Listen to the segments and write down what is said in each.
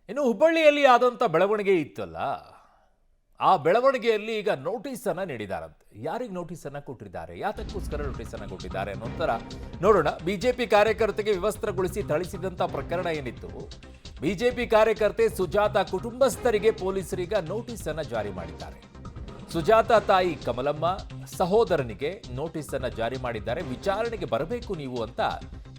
ಇನ್ನು ಹುಬ್ಬಳ್ಳಿಯಲ್ಲಿ ಆದಂಥ ಬೆಳವಣಿಗೆ ಇತ್ತಲ್ಲ, ಆ ಬೆಳವಣಿಗೆಯಲ್ಲಿ ಈಗ ನೋಟಿಸ್ ಅನ್ನ ನೀಡಿದಾರಂತೆ. ಯಾರಿಗೆ ನೋಟಿಸ್ ಅನ್ನ ಕೊಟ್ಟಿದ್ದಾರೆ, ಯಾತಕ್ಕೋಸ್ಕರ ನೋಟಿಸ್ ಅನ್ನ ಕೊಟ್ಟಿದ್ದಾರೆ ಅನ್ನೋ ಥರ ನೋಡೋಣ. ಬಿಜೆಪಿ ಕಾರ್ಯಕರ್ತೆಗೆ ವಿವಸ್ತ್ರಗೊಳಿಸಿ ಥಳಿಸಿದಂಥ ಪ್ರಕರಣ ಏನಿತ್ತು, ಬಿಜೆಪಿ ಕಾರ್ಯಕರ್ತೆ ಸುಜಾತ ಕುಟುಂಬಸ್ಥರಿಗೆ ಪೊಲೀಸರೀಗ ನೋಟಿಸ್ ಅನ್ನ ಜಾರಿ ಮಾಡಿದ್ದಾರೆ. ಸುಜಾತ ತಾಯಿ ಕಮಲಮ್ಮ ಸಹೋದರನಿಗೆ ನೋಟಿಸ್ ಅನ್ನ ಜಾರಿ ಮಾಡಿದ್ದಾರೆ. ವಿಚಾರಣೆಗೆ ಬರಬೇಕು ನೀವು ಅಂತ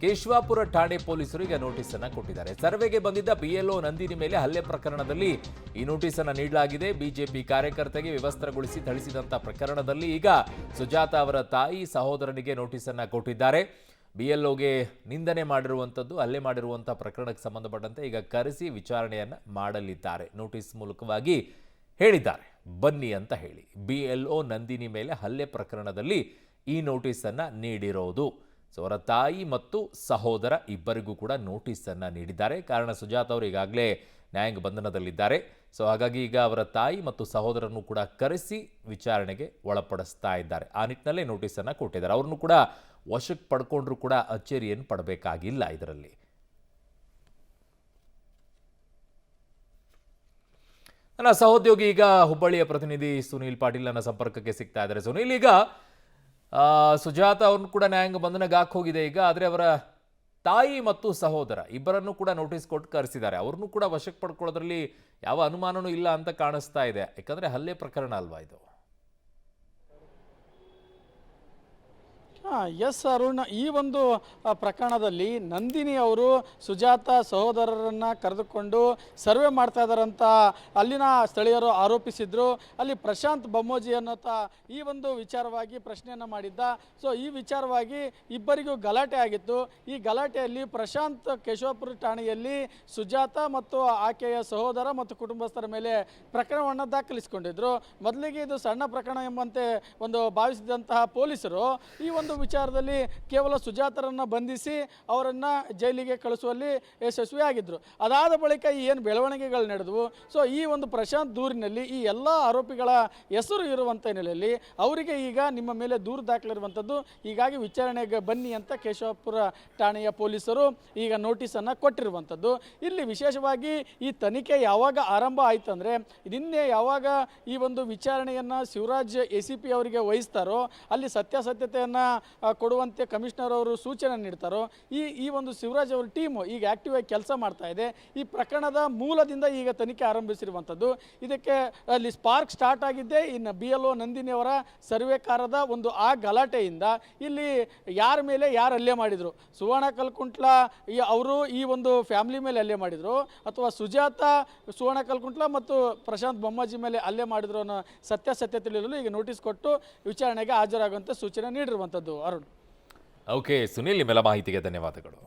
ಕೇಶವಾಪುರ ಠಾಣೆ ಪೊಲೀಸರಿಗೆ ನೋಟಿಸ್ ಅನ್ನ ಕೊಟ್ಟಿದ್ದಾರೆ. ಸರ್ವೆಗೆ ಬಂದಿದ್ದ ಬಿಎಲ್ಒ ನಂದಿನಿ ಮೇಲೆ ಹಲ್ಲೆ ಪ್ರಕರಣದಲ್ಲಿ ಈ ನೋಟಿಸ್ ಅನ್ನ ನೀಡಲಾಗಿದೆ. ಬಿಜೆಪಿ ಕಾರ್ಯಕರ್ತೆಗೆ ವಿವಸ್ತ್ರಗೊಳಿಸಿ ಥಳಿಸಿದಂತ ಪ್ರಕರಣದಲ್ಲಿ ಈಗ ಸುಜಾತ ಅವರ ತಾಯಿ ಸಹೋದರನಿಗೆ ನೋಟಿಸ್ ಅನ್ನ ಕೊಟ್ಟಿದ್ದಾರೆ. ಬಿಎಲ್ಒಗೆ ನಿಂದನೆ ಮಾಡಿರುವಂಥದ್ದು, ಹಲ್ಲೆ ಮಾಡಿರುವಂಥ ಪ್ರಕರಣಕ್ಕೆ ಸಂಬಂಧಪಟ್ಟಂತೆ ಈಗ ಕರೆಸಿ ವಿಚಾರಣೆಯನ್ನ ಮಾಡಲಿದ್ದಾರೆ. ನೋಟಿಸ್ ಮೂಲಕವಾಗಿ ಹೇಳಿದ್ದಾರೆ ಬನ್ನಿ ಅಂತ ಹೇಳಿ. ಬಿಎಲ್ಒ ನಂದಿನಿ ಮೇಲೆ ಹಲ್ಲೆ ಪ್ರಕರಣದಲ್ಲಿ ಈ ನೋಟಿಸ್ ಅನ್ನ ನೀಡಿರೋದು. ಸೊ ಅವರ ತಾಯಿ ಮತ್ತು ಸಹೋದರ ಇಬ್ಬರಿಗೂ ಕೂಡ ನೋಟಿಸ್ ಅನ್ನ ನೀಡಿದ್ದಾರೆ. ಕಾರಣ ಸುಜಾತ ಅವರು ಈಗಾಗಲೇ ನ್ಯಾಯಾಂಗ ಬಂಧನದಲ್ಲಿದ್ದಾರೆ. ಸೊ ಹಾಗಾಗಿ ಈಗ ಅವರ ತಾಯಿ ಮತ್ತು ಸಹೋದರನ್ನು ಕೂಡ ಕರೆಸಿ ವಿಚಾರಣೆಗೆ ಒಳಪಡಿಸ್ತಾ ಇದ್ದಾರೆ. ಆ ನಿಟ್ಟಿನಲ್ಲೇ ನೋಟಿಸ್ ಅನ್ನ ಕೊಟ್ಟಿದ್ದಾರೆ. ಅವ್ರನ್ನು ಕೂಡ ವಶಕ್ಕೆ ಪಡ್ಕೊಂಡ್ರು ಕೂಡ ಅಚ್ಚರಿಯನ್ನು ಪಡಬೇಕಾಗಿಲ್ಲ. ಇದರಲ್ಲಿ ನನ್ನ ಸಹೋದ್ಯೋಗಿ ಈಗ ಹುಬ್ಬಳ್ಳಿಯ ಪ್ರತಿನಿಧಿ ಸುನೀಲ್ ಪಾಟೀಲ್ ನನ್ನ ಸಂಪರ್ಕಕ್ಕೆ ಸಿಗ್ತಾ ಇದ್ದಾರೆ. ಸುನೀಲ್, ಈಗ ಸುಜಾತ ಅವ್ರನ್ನು ಕೂಡ ನ್ಯಾಯಾಂಗ ಬಂಧನಕ್ಕೆ ಹೋಗಿದೆ ಈಗ. ಆದರೆ ಅವರ ತಾಯಿ ಮತ್ತು ಸಹೋದರ ಇಬ್ಬರನ್ನು ಕೂಡ ನೋಟಿಸ್ ಕೊಟ್ಟು ಕರೆಸಿದ್ದಾರೆ. ಅವ್ರನ್ನೂ ಕೂಡ ವಶಕ್ಕೆ ಪಡ್ಕೊಳ್ಳೋದ್ರಲ್ಲಿ ಯಾವ ಅನುಮಾನನೂ ಇಲ್ಲ ಅಂತ ಕಾಣಿಸ್ತಾ ಇದೆ. ಯಾಕಂದ್ರೆ ಹಲ್ಲೆ ಪ್ರಕರಣ ಅಲ್ವಾ ಇದು? ಎಸ್ ಅರುಣ್, ಈ ಒಂದು ಪ್ರಕರಣದಲ್ಲಿ ನಂದಿನಿ ಅವರು ಸುಜಾತ ಸಹೋದರರನ್ನು ಕರೆದುಕೊಂಡು ಸರ್ವೆ ಮಾಡ್ತಾ ಇದ್ದಾರಂತ ಅಲ್ಲಿನ ಸ್ಥಳೀಯರು ಆರೋಪಿಸಿದ್ರು. ಅಲ್ಲಿ ಪ್ರಶಾಂತ್ ಬೊಮ್ಮೋಜಿ ಅನ್ನೋತ ಈ ಒಂದು ವಿಚಾರವಾಗಿ ಪ್ರಶ್ನೆಯನ್ನು ಮಾಡಿದ್ದ. ಸೊ ಈ ವಿಚಾರವಾಗಿ ಇಬ್ಬರಿಗೂ ಗಲಾಟೆ ಆಗಿತ್ತು. ಈ ಗಲಾಟೆಯಲ್ಲಿ ಪ್ರಶಾಂತ್ ಕೇಶವಾಪುರ ಠಾಣೆಯಲ್ಲಿ ಸುಜಾತ ಮತ್ತು ಆಕೆಯ ಸಹೋದರ ಮತ್ತು ಕುಟುಂಬಸ್ಥರ ಮೇಲೆ ಪ್ರಕರಣವನ್ನು ದಾಖಲಿಸಿಕೊಂಡಿದ್ರು. ಮೊದಲಿಗೆ ಇದು ಸಣ್ಣ ಪ್ರಕರಣ ಎಂಬಂತೆ ಒಂದು ಭಾವಿಸಿದಂತಹ ಪೊಲೀಸರು ಈ ಒಂದು ವಿಚಾರದಲ್ಲಿ ಕೇವಲ ಸುಜಾತರನ್ನು ಬಂಧಿಸಿ ಅವರನ್ನು ಜೈಲಿಗೆ ಕಳಿಸುವಲ್ಲಿ ಯಶಸ್ವಿಯಾಗಿದ್ದರು. ಅದಾದ ಬಳಿಕ ಏನು ಬೆಳವಣಿಗೆಗಳು ನಡೆದವು, ಸೊ ಈ ಒಂದು ಪ್ರಶಾಂತ್ ದೂರಿನಲ್ಲಿ ಈ ಎಲ್ಲ ಆರೋಪಿಗಳ ಹೆಸರು ಇರುವಂಥ ಹಿನ್ನೆಲೆಯಲ್ಲಿ ಅವರಿಗೆ ಈಗ ನಿಮ್ಮ ಮೇಲೆ ದೂರು ದಾಖಲಿರುವಂಥದ್ದು. ಹೀಗಾಗಿ ವಿಚಾರಣೆಗೆ ಬನ್ನಿ ಅಂತ ಕೇಶವಾಪುರ ಠಾಣೆಯ ಪೊಲೀಸರು ಈಗ ನೋಟಿಸನ್ನು ಕೊಟ್ಟಿರುವಂಥದ್ದು. ಇಲ್ಲಿ ವಿಶೇಷವಾಗಿ ಈ ತನಿಖೆ ಯಾವಾಗ ಆರಂಭ ಆಯಿತು ಅಂದರೆ, ನಿನ್ನೆ ಯಾವಾಗ ಈ ಒಂದು ವಿಚಾರಣೆಯನ್ನು ಶಿವರಾಜ್ ACP ಅವರಿಗೆ ವಹಿಸ್ತಾರೋ, ಅಲ್ಲಿ ಸತ್ಯಾಸತ್ಯತೆಯನ್ನು ಕೊಡುವಂತೆ ಕಮಿಷನರ್ ಅವರು ಸೂಚನೆ ನೀಡ್ತಾರೋ, ಈ ಒಂದು ಶಿವರಾಜ್ ಅವರ ಟೀಮು ಈಗ ಆಕ್ಟಿವ್ ಆಗಿ ಕೆಲಸ ಮಾಡ್ತಾ ಇದೆ. ಈ ಪ್ರಕರಣದ ಮೂಲದಿಂದ ಈಗ ತನಿಖೆ ಆರಂಭಿಸಿರುವಂಥದ್ದು. ಇದಕ್ಕೆ ಅಲ್ಲಿ ಸ್ಪಾರ್ಕ್ ಸ್ಟಾರ್ಟ್ ಆಗಿದ್ದೆ ಇನ್ನು BLO ನಂದಿನಿ ಅವರ ಸರ್ವೆಕಾರದ ಒಂದು ಆ ಗಲಾಟೆಯಿಂದ. ಇಲ್ಲಿ ಯಾರ ಮೇಲೆ ಯಾರು ಹಲ್ಲೆ ಮಾಡಿದರು, ಸುವರ್ಣ ಕಲ್ಕುಂಟ್ಲ ಅವರು ಈ ಒಂದು ಫ್ಯಾಮಿಲಿ ಮೇಲೆ ಹಲ್ಲೆ ಮಾಡಿದರು, ಅಥವಾ ಸುಜಾತ ಸುವರ್ಣ ಕಲ್ಕುಂಟ್ಲ ಮತ್ತು ಪ್ರಶಾಂತ್ ಬೊಮ್ಮಾಜಿ ಮೇಲೆ ಹಲ್ಲೆ ಮಾಡಿದ್ರು ಅನ್ನೋ ಸತ್ಯಾಸತ್ಯತೆ ತಿಳಿಯಲು ಈಗ ನೋಟಿಸ್ ಕೊಟ್ಟು ವಿಚಾರಣೆಗೆ ಹಾಜರಾಗುವಂತೆ ಸೂಚನೆ ನೀಡಿರುವಂಥದ್ದು. ಅರುಣ್. ಓಕೆ ಸುನೀಲ್, ನಿಮ್ಮೆಲ್ಲ ಮಾಹಿತಿಗೆ ಧನ್ಯವಾದಗಳು.